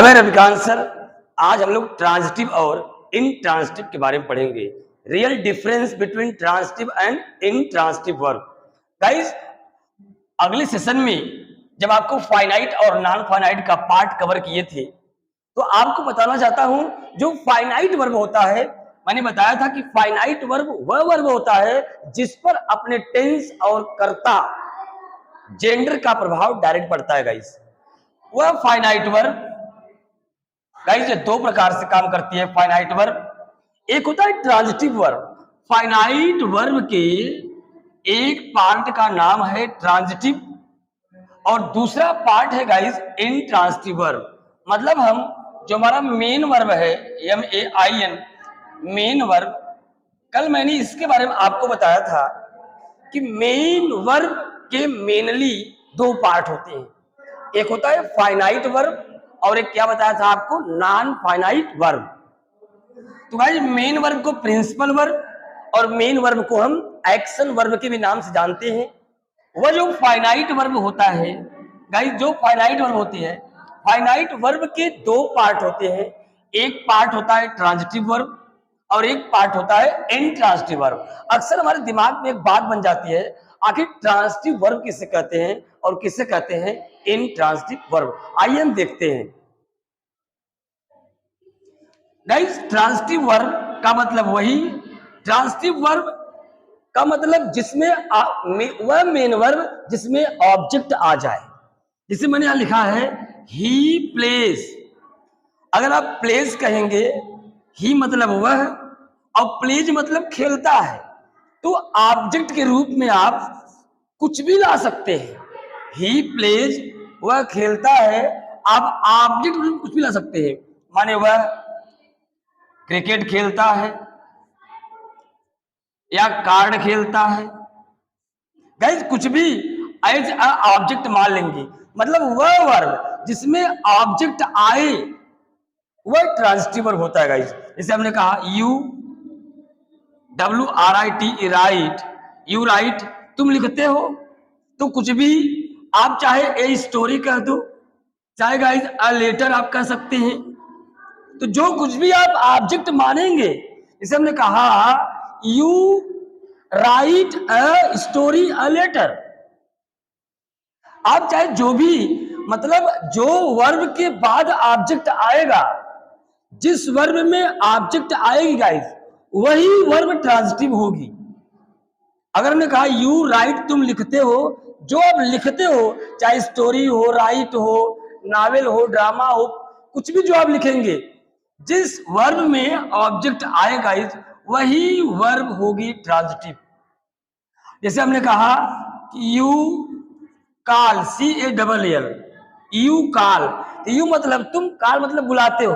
मैं रविकांत सर। आज हम लोग ट्रांजिटिव और इंट्रांजिटिव के बारे में पढ़ेंगे। Real difference between transitive and intransitive verb. Guys, अगले सेशन में जब आपको फाइनाइट और नॉन फाइनाइट का पार्ट कवर किए थे तो आपको बताना चाहता हूं, जो फाइनाइट वर्ब होता है, मैंने बताया था कि फाइनाइट वर्ब वह वर्ब होता है जिस पर अपने टेंस और कर्ता जेंडर का प्रभाव डायरेक्ट पड़ता है। गाइस, वह फाइनाइट वर्ब गाइस दो प्रकार से काम करती है। फाइनाइट वर्ब एक होता है ट्रांजिटिव वर्ब। फाइनाइट वर्ब के एक पार्ट का नाम है ट्रांजिटिव और दूसरा पार्ट है गाइस इंट्रांजिटिव वर्ब। मतलब हम जो हमारा मेन वर्ब है MAIN मेन वर्ब, कल मैंने इसके बारे में आपको बताया था कि मेन वर्ब के मेनली दो पार्ट होते हैं। एक होता है फाइनाइट वर्ब और एक क्या बताया था आपको, नॉन फाइनाइट वर्ब। तो गाइस मेन वर्ब को प्रिंसिपल वर्ब और मेन वर्ब को हम एक्शन वर्ब के भी नाम से जानते हैं। वह जो फाइनाइट वर्ब होता है गाइस, जो फाइनाइट वर्ब होती है, फाइनाइट वर्ब के दो पार्ट होते हैं। एक पार्ट होता है ट्रांजिटिव वर्ब और एक पार्ट होता है इंट्रांजिटिव वर्ब। अक्सर हमारे दिमाग में एक बात बन जाती है, आखिर ट्रांजिटिव वर्ब किसे कहते हैं और किसे कहते हैं इंट्रांजिटिव वर्ब। आइए हम देखते हैं। गाइस, ट्रांजिटिव वर्ब का मतलब वही, ट्रांजिटिव वर्ब का मतलब जिसमें वह मेन वर्ब जिसमें ऑब्जेक्ट आ जाए। जिसे मैंने यहां लिखा है ही प्लेज। अगर आप प्लेज कहेंगे, ही मतलब वह और प्लेज मतलब खेलता है, तो ऑब्जेक्ट के रूप में आप कुछ भी ला सकते हैं। ही प्लेज, वह खेलता है, आप ऑब्जेक्ट में कुछ भी ला सकते हैं। माने वह क्रिकेट खेलता है या कार्ड खेलता है। गाइस, कुछ भी एज ऑब्जेक्ट मान लेंगे। मतलब वह वर्ब जिसमें ऑब्जेक्ट आए वह ट्रांजिटिव वर्ब होता है। गाइस, जैसे हमने कहा WRIT राइट, यू राइट, तुम लिखते हो। तो कुछ भी आप चाहे ए स्टोरी कह दो, चाहे गाइस अ लेटर आप कह सकते हैं। तो जो कुछ भी आप ऑब्जेक्ट मानेंगे, जैसे हमने कहा you write a story a letter, आप चाहे जो भी, मतलब जो वर्ब के बाद ऑब्जेक्ट आएगा, जिस वर्ब में ऑब्जेक्ट आएगी गाइस, वही वर्ब ट्रांजिटिव होगी। अगर हमने कहा यू राइट, तुम लिखते हो, जो आप लिखते हो, चाहे स्टोरी हो, राइट हो, नावल हो, ड्रामा हो, कुछ भी जो आप लिखेंगे, जिस वर्ब में ऑब्जेक्ट आएगा गाइस, वही वर्ब होगी ट्रांजिटिव। जैसे हमने कहा कि you call, CALL, you call, you मतलब तुम, कॉल मतलब बुलाते हो।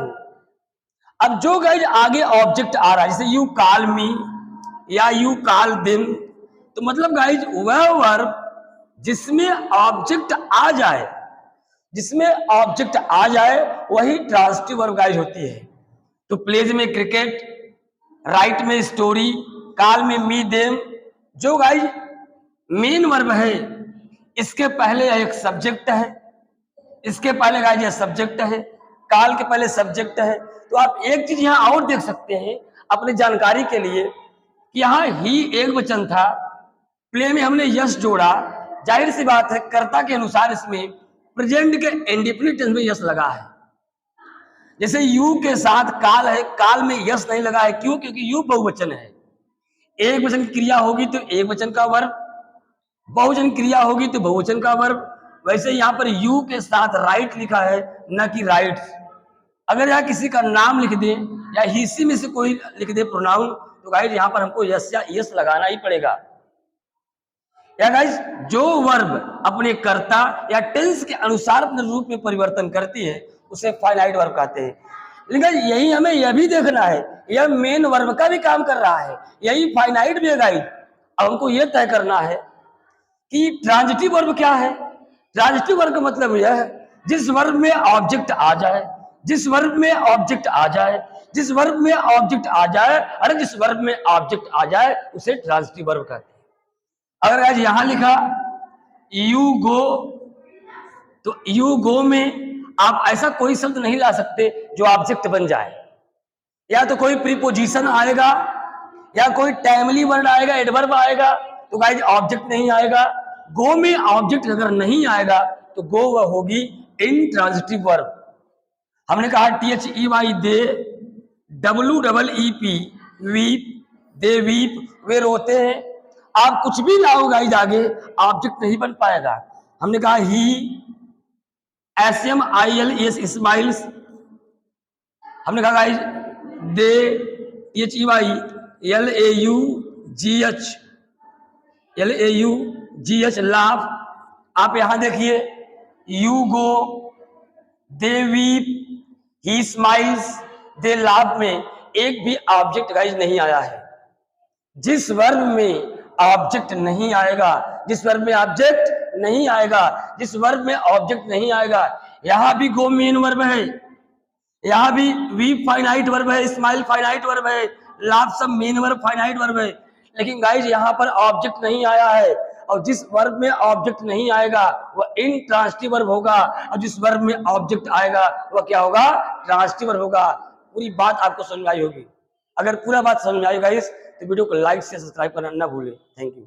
अब जो गाइस आगे ऑब्जेक्ट आ रहा है, जैसे यू कॉल मी या यू कॉल देम, तो मतलब गाइस वह वर्ब जिसमें ऑब्जेक्ट आ जाए, जिसमें ऑब्जेक्ट आ जाए वही ट्रांजिटिव वर्ब गाइस होती है। तो प्लेज में क्रिकेट, राइट में स्टोरी, कॉल में मी देम, जो गाइस मेन वर्ब है, इसके पहले एक सब्जेक्ट है, इसके पहले गाइस ये सब्जेक्ट है, काल के पहले सब्जेक्ट है। तो आप एक चीज यहां और देख सकते हैं अपनी जानकारी के लिए कि यहां ही एक वचन था, प्ले में हमने यस जोड़ा, जाहिर सी बात है कर्ता के अनुसार इसमें प्रेजेंट के इंडेफिनिट टेंस में यस लगा है। जैसे यू के साथ काल है, काल में यस नहीं लगा है, क्यों? क्योंकि यू बहुवचन है। एक वचन की क्रिया होगी तो एक वचन का वर्ब, बहुवचन क्रिया होगी तो बहुवचन का वर्ब। वैसे यहां पर यू के साथ राइट लिखा है, न कि राइट्स। अगर यहाँ किसी का नाम लिख दे या हिस्सी में से कोई लिख दे प्रोनाउन, तो गाइस यहाँ पर हमको यस या यस लगाना ही पड़ेगा। या गाइस जो वर्ब अपने कर्ता या टेंस के अनुसार अपने रूप में परिवर्तन करती है उसे फाइनाइट वर्ब कहते हैं। लेकिन यही हमें यह भी देखना है, यह मेन वर्ब का भी काम कर रहा है, यही फाइनाइट भी है गाइस। अब हमको यह तय करना है कि ट्रांजिटिव वर्ब क्या है। ट्रांजिटिव वर्ब का मतलब यह है जिस वर्ब में ऑब्जेक्ट आ जाए, जिस वर्ब में ऑब्जेक्ट आ जाए, जिस वर्ब में ऑब्जेक्ट आ जाए, अरे जिस वर्ब में ऑब्जेक्ट आ जाए उसे ट्रांजिटिव वर्ब कहते हैं। अगर आज यहां लिखा यू गो, तो यू गो में आप ऐसा कोई शब्द नहीं ला सकते जो ऑब्जेक्ट बन जाए। या तो कोई प्रीपोजिशन आएगा या कोई टाइमली वर्ड आएगा, एडवर्ब आएगा, तो गाइज ऑब्जेक्ट नहीं आएगा। गो में ऑब्जेक्ट अगर नहीं आएगा तो गो वह होगी इंट्रांजिटिव वर्ब। हमने कहा THEY they, WEEP weep, they weep, वे रोते हैं। आप कुछ भी लाओ गाइज आगे, ऑब्जेक्ट नहीं बन पाएगा। हमने कहा ही, SMILES स्माइल्स। हमने कहा गाइज दे, LAUGH लाफ। आप यहां देखिए, you go, they weep, he smiles, they laugh में एक भी ऑब्जेक्ट गाइज नहीं आया है। जिस वर्ब में ऑब्जेक्ट नहीं आएगा, जिस वर्ब में ऑब्जेक्ट नहीं आएगा, जिस वर्ब में ऑब्जेक्ट नहीं आएगा, यहां भी गो मेन वर्ब है, यहां भी वीप फाइनाइट वर्ब है, स्माइल फाइनाइट वर्ब है, लाफ सब मेन वर्ब फाइनाइट वर्ब है। लेकिन गाइज यहां पर ऑब्जेक्ट नहीं आया है, और जिस वर्ब में ऑब्जेक्ट नहीं आएगा वह इंट्रांजिटिव वर्ब होगा, और जिस वर्ब में ऑब्जेक्ट आएगा वह क्या होगा, ट्रांजिटिव वर्ब होगा। पूरी बात आपको समझ में आई होगी। अगर पूरा बात समझ में आई गाइस तो वीडियो को लाइक से सब्सक्राइब करना ना भूलें। Thank you.